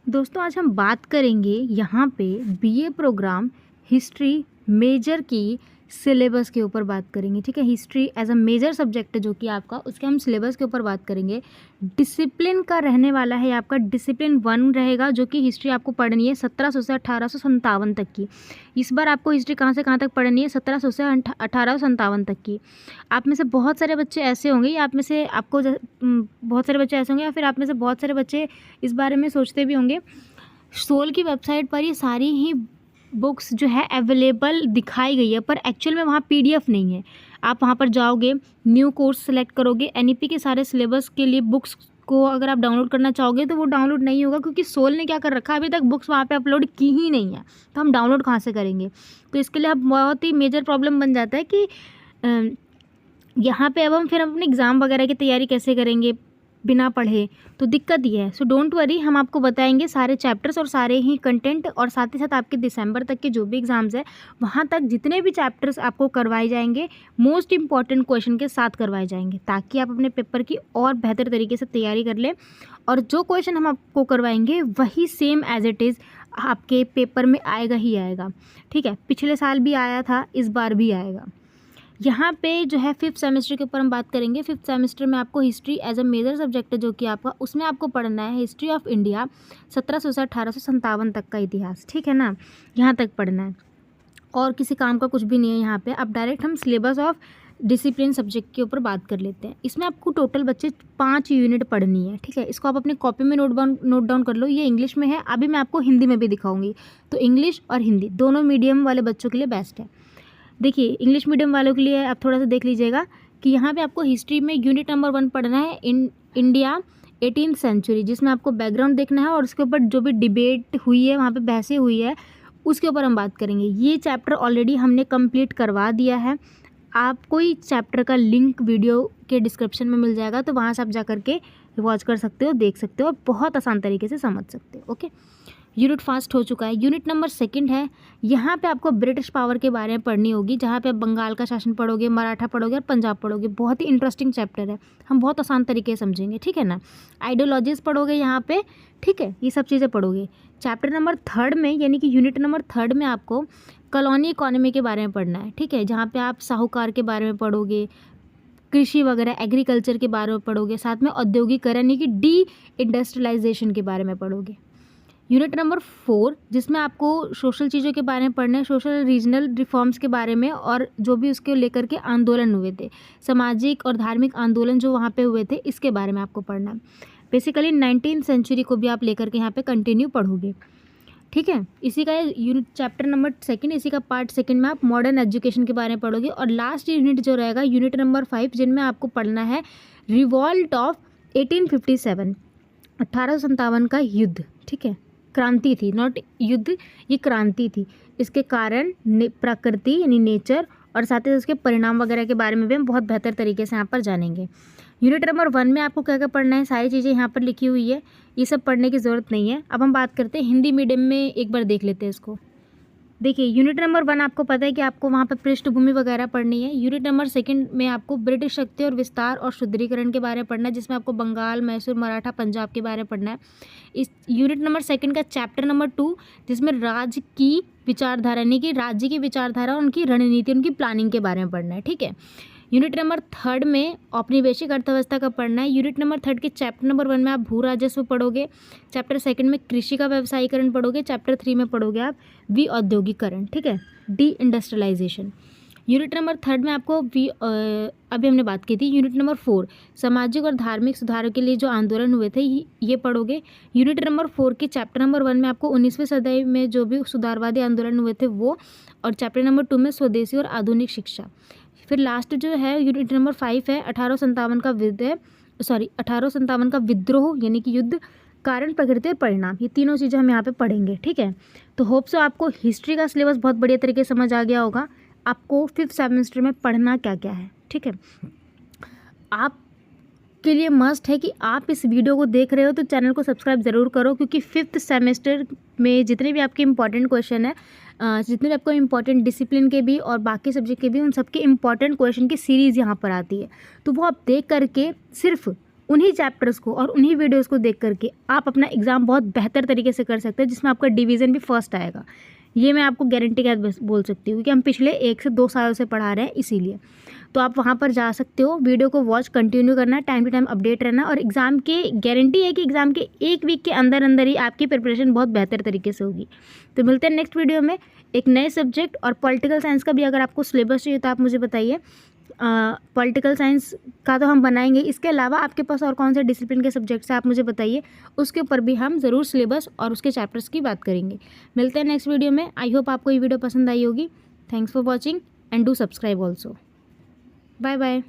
दोस्तों आज हम बात करेंगे यहाँ पे बीए प्रोग्राम हिस्ट्री मेजर की सिलेबस के ऊपर बात करेंगे। ठीक है, history as a major subject है जो कि आपका, उसके हम सिलेबस के ऊपर बात करेंगे। डिसिप्लिन का रहने वाला है आपका, डिसिप्लिन 1 रहेगा जो कि हिस्ट्री आपको पढ़नी है 1700 से 1857 तक की। इस बार आपको हिस्ट्री कहाँ से कहाँ तक पढ़नी है, 1700 से 1857 तक की। आप में से बहुत सारे बच्चे ऐसे होंगे या आप में से आपको बहुत सारे बच्चे ऐसे होंगे या फिर आप में से बहुत सारे बच्चे इस बारे में सोचते भी होंगे। सोल की वेबसाइट पर ये सारी ही बुक्स जो है अवेलेबल दिखाई गई है, पर एक्चुअल में वहाँ पीडीएफ नहीं है। आप वहाँ पर जाओगे, न्यू कोर्स सेलेक्ट करोगे, एनईपी के सारे सिलेबस के लिए बुक्स को अगर आप डाउनलोड करना चाहोगे तो वो डाउनलोड नहीं होगा, क्योंकि सोल ने क्या कर रखा है, अभी तक बुक्स वहाँ पे अपलोड की ही नहीं है, तो हम डाउनलोड कहाँ से करेंगे। तो इसके लिए अब बहुत ही मेजर प्रॉब्लम बन जाता है कि यहाँ पे अब हम फिर अपने एग्ज़ाम वगैरह की तैयारी कैसे करेंगे बिना पढ़े, तो दिक्कत ये है। सो डोंट वरी, हम आपको बताएंगे सारे चैप्टर्स और सारे ही कंटेंट, और साथ ही साथ आपके दिसंबर तक के जो भी एग्ज़ाम्स है वहाँ तक जितने भी चैप्टर्स आपको करवाए जाएंगे मोस्ट इंपॉर्टेंट क्वेश्चन के साथ करवाए जाएंगे, ताकि आप अपने पेपर की और बेहतर तरीके से तैयारी कर लें। और जो क्वेश्चन हम आपको करवाएंगे वही सेम एज इट इज़ आपके पेपर में आएगा ही आएगा। ठीक है, पिछले साल भी आया था, इस बार भी आएगा। यहाँ पे जो है 5th सेमेस्टर के ऊपर हम बात करेंगे। 5th सेमेस्टर में आपको history as a major subject है जो कि आपका, उसमें आपको पढ़ना है हिस्ट्री ऑफ इंडिया 1700 से 1857 तक का इतिहास। ठीक है ना, यहाँ तक पढ़ना है और किसी काम का कुछ भी नहीं है यहाँ पे। अब डायरेक्ट हम सिलेबस ऑफ डिसिप्लिन सब्जेक्ट के ऊपर बात कर लेते हैं। इसमें आपको टोटल बच्चे 5 यूनिट पढ़नी है। ठीक है, इसको आप अपनी कॉपी में नोट डाउन कर लो। ये इंग्लिश में है, अभी मैं आपको हिंदी में भी दिखाऊंगी, तो इंग्लिश और हिंदी दोनों मीडियम वाले बच्चों के लिए बेस्ट है। देखिए, इंग्लिश मीडियम वालों के लिए आप थोड़ा सा देख लीजिएगा कि यहाँ पे आपको हिस्ट्री में यूनिट नंबर 1 पढ़ना है इंडिया 18th सेंचुरी, जिसमें आपको बैकग्राउंड देखना है और उसके ऊपर जो भी डिबेट हुई है, वहाँ पे बहसें हुई है, उसके ऊपर हम बात करेंगे। ये चैप्टर ऑलरेडी हमने कंप्लीट करवा दिया है। आपको इस चैप्टर का लिंक वीडियो के डिस्क्रिप्शन में मिल जाएगा, तो वहाँ से आप जा करके वॉच कर सकते हो, देख सकते हो और बहुत आसान तरीके से समझ सकते हो। ओके, यूनिट फास्ट हो चुका है। यूनिट नंबर 2 है, यहाँ पे आपको ब्रिटिश पावर के बारे में पढ़नी होगी, जहाँ पे आप बंगाल का शासन पढ़ोगे, मराठा पढ़ोगे और पंजाब पढ़ोगे। बहुत ही इंटरेस्टिंग चैप्टर है, हम बहुत आसान तरीके से समझेंगे। ठीक है ना, आइडियोलॉजीज पढ़ोगे यहाँ पे। ठीक है, ये सब चीज़ें पढ़ोगे। चैप्टर नंबर 3 में, यानी कि यूनिट नंबर 3 में आपको कॉलोनी इकोनॉमी के बारे में पढ़ना है। ठीक है, जहाँ पे आप साहूकार के बारे में पढ़ोगे, कृषि वगैरह एग्रीकल्चर के बारे में पढ़ोगे, साथ में औद्योगिकरण यानी कि डी इंडस्ट्रियलाइजेशन के बारे में पढ़ोगे। यूनिट नंबर 4, जिसमें आपको सोशल चीज़ों के बारे में पढ़ना है, सोशल रीजनल रिफॉर्म्स के बारे में, और जो भी उसके लेकर के आंदोलन हुए थे, सामाजिक और धार्मिक आंदोलन जो वहाँ पे हुए थे, इसके बारे में आपको पढ़ना है। बेसिकली 19th सेंचुरी को भी आप लेकर के यहाँ पे कंटिन्यू पढ़ोगे। ठीक है, इसी का यूनिट चैप्टर नंबर 2, इसी का पार्ट 2 में आप मॉडर्न एजुकेशन के बारे में पढ़ोगे। और लास्ट यूनिट जो रहेगा यूनिट नंबर 5, जिनमें आपको पढ़ना है रिवॉल्ट ऑफ 1857, 1857 का युद्ध। ठीक है, क्रांति थी, नॉट युद्ध, ये क्रांति थी। इसके कारण प्रकृति यानी नेचर और साथ ही उसके परिणाम वगैरह के बारे में भी हम बहुत बेहतर तरीके से यहाँ पर जानेंगे। यूनिट नंबर 1 में आपको क्या क्या पढ़ना है, सारी चीज़ें यहाँ पर लिखी हुई है, ये सब पढ़ने की ज़रूरत नहीं है। अब हम बात करते हैं हिंदी मीडियम में, एक बार देख लेते हैं इसको। देखिए, यूनिट नंबर 1 आपको पता है कि आपको वहाँ पर पृष्ठभूमि वगैरह पढ़नी है। यूनिट नंबर 2 में आपको ब्रिटिश शक्ति और विस्तार और सुदृढ़ीकरण के बारे में पढ़ना है, जिसमें आपको बंगाल, मैसूर, मराठा, पंजाब के बारे में पढ़ना है। इस यूनिट नंबर 2 का चैप्टर नंबर 2, जिसमें राज्य की विचारधारा यानी कि राज्य की विचारधारा, उनकी रणनीति, उनकी प्लानिंग के बारे में पढ़ना है। ठीक है, यूनिट नंबर 3 में औपनिवेशिक अर्थव्यवस्था का पढ़ना है। यूनिट नंबर 3 के चैप्टर नंबर 1 में आप भू राजस्व पढ़ोगे, चैप्टर 2 में कृषि का व्यवसायीकरण पढ़ोगे, चैप्टर 3 में पढ़ोगे आप औद्योगिकरण। ठीक है, डी इंडस्ट्रियलाइजेशन। यूनिट नंबर 3 में आपको अभी हमने बात की थी। यूनिट नंबर 4 सामाजिक और धार्मिक सुधारों के लिए जो आंदोलन हुए थे, ये पढ़ोगे। यूनिट नंबर 4 के चैप्टर नंबर 1 में आपको 19वीं सदी में जो भी सुधारवादी आंदोलन हुए थे वो, और चैप्टर नंबर 2 में स्वदेशी और आधुनिक शिक्षा। फिर लास्ट जो है यूनिट नंबर 5 है 1857 का 1857 का विद्रोह यानी कि युद्ध, कारण, प्रकृति और परिणाम। ये तीनों चीज़ें हम यहाँ पे पढ़ेंगे। ठीक है, तो होप सो आपको हिस्ट्री का सिलेबस बहुत बढ़िया तरीके से समझ आ गया होगा, आपको 5th सेमेस्टर में पढ़ना क्या क्या है। ठीक है, आप के लिए मस्ट है कि आप इस वीडियो को देख रहे हो तो चैनल को सब्सक्राइब ज़रूर करो, क्योंकि 5th सेमेस्टर में जितने भी आपके इंपॉर्टेंट क्वेश्चन है, जितने भी आपको इंपॉर्टेंट डिसिप्लिन के भी और बाकी सब्जेक्ट के भी, उन सबके इंपॉर्टेंट क्वेश्चन की सीरीज़ यहाँ पर आती है। तो वो आप देख करके सिर्फ उन्हीं चैप्टर्स को और उन्हीं वीडियोज़ को देख करके आप अपना एग्ज़ाम बहुत बेहतर तरीके से कर सकते हैं, जिसमें आपका डिवीज़न भी फर्स्ट आएगा। ये मैं आपको गारंटी के साथ बोल सकती हूँ, क्योंकि हम पिछले 1 से 2 सालों से पढ़ा रहे हैं इसीलिए। तो आप वहाँ पर जा सकते हो, वीडियो को वॉच कंटिन्यू करना, टाइम टू टाइम अपडेट रहना, और एग्ज़ाम के गारंटी है कि एग्ज़ाम के 1 वीक के अंदर अंदर ही आपकी प्रिपरेशन बहुत बेहतर तरीके से होगी। तो मिलते हैं नेक्स्ट वीडियो में एक नए सब्जेक्ट। और पॉलिटिकल साइंस का भी अगर आपको सिलेबस चाहिए तो आप मुझे बताइए। पॉलिटिकल साइंस का तो हम बनाएंगे, इसके अलावा आपके पास और कौन से डिसिप्लिन के सब्जेक्ट्स हैं आप मुझे बताइए, उसके ऊपर भी हम ज़रूर सिलेबस और उसके चैप्टर्स की बात करेंगे। मिलते हैं नेक्स्ट वीडियो में। आई होप आपको ये वीडियो पसंद आई होगी। Thanks for watching and do subscribe also. Bye bye.